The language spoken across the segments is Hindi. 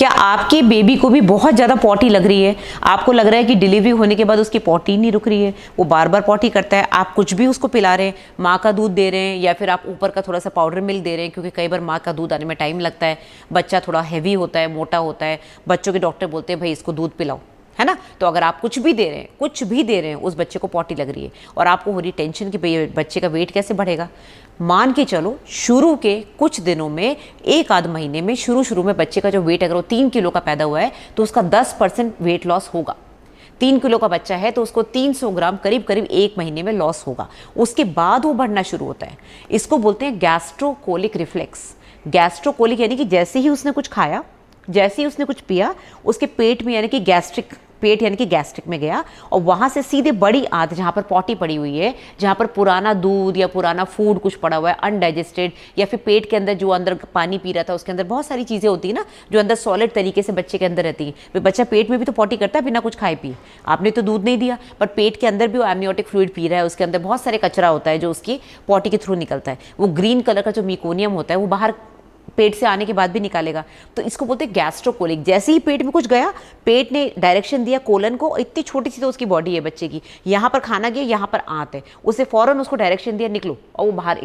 क्या आपके बेबी को भी बहुत ज़्यादा पॉटी लग रही है, आपको लग रहा है कि डिलीवरी होने के बाद उसकी पॉटी नहीं रुक रही है, वो बार बार पॉटी करता है, आप कुछ भी उसको पिला रहे हैं, माँ का दूध दे रहे हैं या फिर आप ऊपर का थोड़ा सा पाउडर मिल्क दे रहे हैं, क्योंकि कई बार माँ का दूध आने में टाइम लगता है, बच्चा थोड़ा हैवी होता है, मोटा होता है, बच्चों के डॉक्टर बोलते हैं भाई इसको दूध पिलाओ, है ना। तो अगर आप कुछ भी दे रहे हैं उस बच्चे को पॉटी लग रही है और आपको हो रही टेंशन कि भाई बच्चे का वेट कैसे बढ़ेगा, मान के चलो शुरू के कुछ दिनों में, एक आध महीने में, शुरू में बच्चे का जो वेट अगर वो 3 किलो का पैदा हुआ है तो उसका 10% वेट लॉस होगा। 3 किलो का बच्चा है तो उसको 300 ग्राम करीब 1 महीने में लॉस होगा, उसके बाद वो बढ़ना शुरू होता है। इसको बोलते हैं गैस्ट्रोकोलिक रिफ्लेक्स। गैस्ट्रोकोलिक यानी कि जैसे ही उसने कुछ खाया, जैसे ही उसने कुछ पिया, उसके पेट में यानी कि गैस्ट्रिक में गया और वहाँ से सीधे बड़ी आंत जहाँ पर पॉटी पड़ी हुई है, जहाँ पर पुराना दूध या पुराना फूड कुछ पड़ा हुआ है अनडाइजेस्टेड, या फिर पेट के अंदर जो अंदर पानी पी रहा था उसके अंदर बहुत सारी चीज़ें होती है ना जो अंदर सॉलिड तरीके से बच्चे के अंदर रहती है। भाई बच्चा पेट में भी तो पॉटी करता है बिना कुछ खाए पिए, आपने तो दूध नहीं दिया, पर पेट के अंदर भी वो एमनियोटिक फ्लूइड पी रहा है, उसके अंदर बहुत सारे कचरा होता है जो उसकी पॉटी के थ्रू निकलता है। वो ग्रीन कलर का जो मिकोनियम होता है वो बाहर पेट से आने के बाद भी निकालेगा। तो इसको बोलते हैं गैस्ट्रोकोलिक। जैसे ही पेट में कुछ गया, पेट ने डायरेक्शन दिया कोलन को, इतनी छोटी सी तो उसकी बॉडी है बच्चे की, यहाँ पर खाना गया, यहाँ पर आंत है, उसे फौरन उसको डायरेक्शन दिया निकलो, और वो बाहर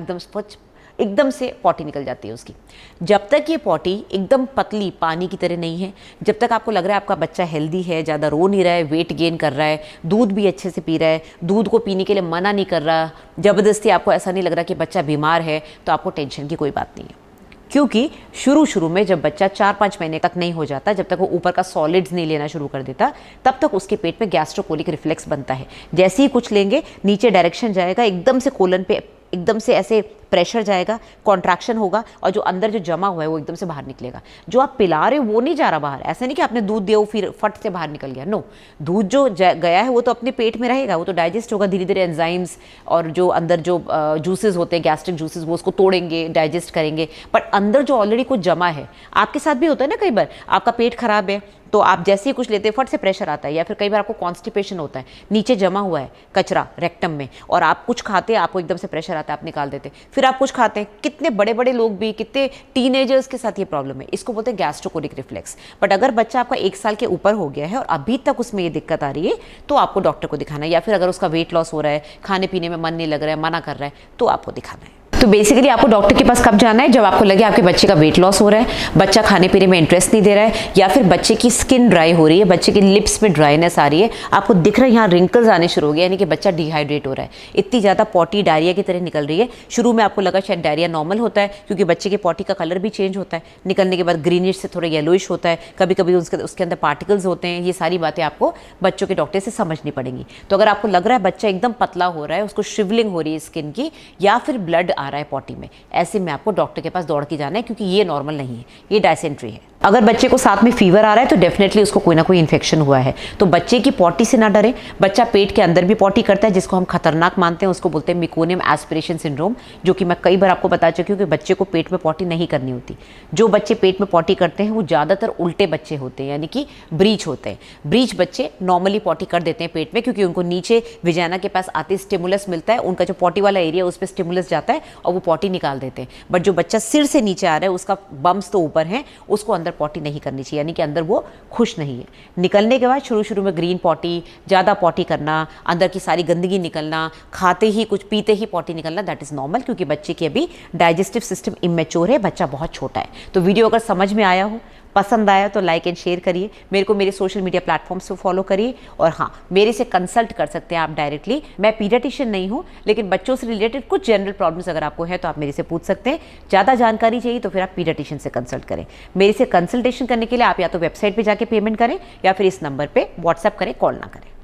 एकदम से पॉटी निकल जाती है उसकी। जब तक ये पॉटी एकदम पतली पानी की तरह नहीं है, जब तक आपको लग रहा है आपका बच्चा हेल्दी है, ज़्यादा रो नहीं रहा है, वेट गेन कर रहा है, दूध भी अच्छे से पी रहा है, दूध को पीने के लिए मना नहीं कर रहा, ज़बरदस्ती आपको ऐसा नहीं लग रहा कि बच्चा बीमार है, तो आपको टेंशन की कोई बात नहीं है। क्योंकि शुरू में जब बच्चा 4-5 महीने तक नहीं हो जाता, जब तक वो ऊपर का सॉलिड्स नहीं लेना शुरू कर देता, तब तक उसके पेट में गैस्ट्रोकोलिक रिफ्लेक्स बनता है। जैसे ही कुछ लेंगे, नीचे डायरेक्शन जाएगा, एकदम से कोलन पे एकदम से ऐसे प्रेशर जाएगा, कॉन्ट्रैक्शन होगा, और जो अंदर जो जमा हुआ है वो एकदम से बाहर निकलेगा। जो आप पिला रहे हो वो नहीं जा रहा बाहर। ऐसा नहीं कि आपने दूध दिया वो फिर फट से बाहर निकल गया, नो। दूध जो गया है वो तो अपने पेट में रहेगा, वो तो डाइजेस्ट होगा धीरे धीरे, एंजाइम्स और जो अंदर जो जूसेस होते हैं, गैस्ट्रिक जूसेस, वो उसको तोड़ेंगे, डाइजेस्ट करेंगे। बट अंदर जो ऑलरेडी कुछ जमा है, आपके साथ भी होता है ना, कई बार आपका पेट खराब है तो आप जैसे ही कुछ लेते हैं फट से प्रेशर आता है, या फिर कई बार आपको कॉन्स्टिपेशन होता है, नीचे जमा हुआ है कचरा रेक्टम में, और आप कुछ खाते हैं, आपको एकदम से प्रेशर आता है, आप निकाल देते हैं, फिर आप कुछ खाते हैं। कितने बड़े बड़े लोग भी, कितने टीनेजर्स के साथ ये प्रॉब्लम है। इसको बोलते हैं गैस्ट्रोकोलिक रिफ्लेक्स। बट अगर बच्चा आपका 1 साल के ऊपर हो गया है और अभी तक उसमें ये दिक्कत आ रही है, तो आपको डॉक्टर को दिखाना है। या फिर अगर उसका वेट लॉस हो रहा है, खाने पीने में मन नहीं लग रहा है, मना कर रहा है, तो आपको दिखाना है। तो बेसिकली आपको डॉक्टर के पास कब जाना है? जब आपको लगे आपके बच्चे का वेट लॉस हो रहा है, बच्चा खाने पीने में इंटरेस्ट नहीं दे रहा है, या फिर बच्चे की स्किन ड्राई हो रही है, बच्चे की लिप्स में ड्राइनेस आ रही है, आपको दिख रहा है यहाँ रिंकल्स आने शुरू हो गए, यानी कि बच्चा डिहाइड्रेट हो रहा है, इतनी ज़्यादा पॉटी डायरिया की तरह निकल रही है। शुरू में आपको लगा शायद डायरिया नॉर्मल होता है, क्योंकि बच्चे के पॉटी का कलर भी चेंज होता है, निकलने के बाद ग्रीनिश से थोड़ा येलोइश होता है, कभी कभी उसके अंदर पार्टिकल्स होते हैं। ये सारी बातें आपको बच्चों के डॉक्टर से समझनी पड़ेंगी। तो अगर आपको लग रहा है बच्चा एकदम पतला हो रहा है, उसको शिवलिंग हो रही है स्किन की, या फिर ब्लड आ रहा है पॉटी में, ऐसे में आपको डॉक्टर के पास दौड़ के जाना है, क्योंकि ये नॉर्मल नहीं है, ये डायसेंट्री है। अगर बच्चे को साथ में फीवर आ रहा है तो डेफिनेटली उसको कोई ना कोई इन्फेक्शन हुआ है। तो बच्चे की पॉटी से ना डरें। बच्चा पेट के अंदर भी पॉटी करता है, जिसको हम खतरनाक मानते हैं, उसको बोलते हैं मिकोनियम एस्पिरेशन सिंड्रोम, जो कि मैं कई बार आपको बता चुकी हूँ कि बच्चे को पेट में पॉटी नहीं करनी होती। जो बच्चे पेट में पॉटी करते हैं वो ज़्यादातर उल्टे बच्चे होते हैं, यानी कि ब्रीच होते हैं। ब्रीच बच्चे नॉर्मली पॉटी कर देते हैं पेट में, क्योंकि उनको नीचे विजाना के पास आते स्टिमुलस मिलता है, उनका जो पॉटी वाला एरिया उस पर स्टिमुलस जाता है और वो पॉटी निकाल देते हैं। बट जो बच्चा सिर से नीचे आ रहा है, उसका बम्स तो ऊपर है, उसको अंदर पॉटी नहीं करनी चाहिए, यानी कि अंदर वो खुश नहीं है। निकलने के बाद शुरू में ग्रीन पॉटी, ज़्यादा पॉटी करना, अंदर की सारी गंदगी निकलना, खाते ही कुछ पीते ही पॉटी निकलना, दैट इज़ नॉर्मल, क्योंकि बच्चे की अभी डाइजेस्टिव सिस्टम इमेच्योर है, बच्चा बहुत छोटा है। तो वीडियो अगर समझ में आया हो, पसंद आया तो लाइक एंड शेयर करिए, मेरे को मेरे सोशल मीडिया प्लेटफॉर्म्स पे फॉलो करिए, और हाँ, मेरे से कंसल्ट कर सकते हैं आप डायरेक्टली। मैं पीडियाट्रिशियन नहीं हूँ, लेकिन बच्चों से रिलेटेड कुछ जनरल प्रॉब्लम्स अगर आपको है तो आप मेरे से पूछ सकते हैं। ज़्यादा जानकारी चाहिए तो फिर आप पीडियाट्रिशियन से कंसल्ट करें। मेरे से कंसल्टेशन करने के लिए आप या तो वेबसाइट पर जाके पेमेंट करें, या फिर इस नंबर पर व्हाट्सएप करें, कॉल ना करें।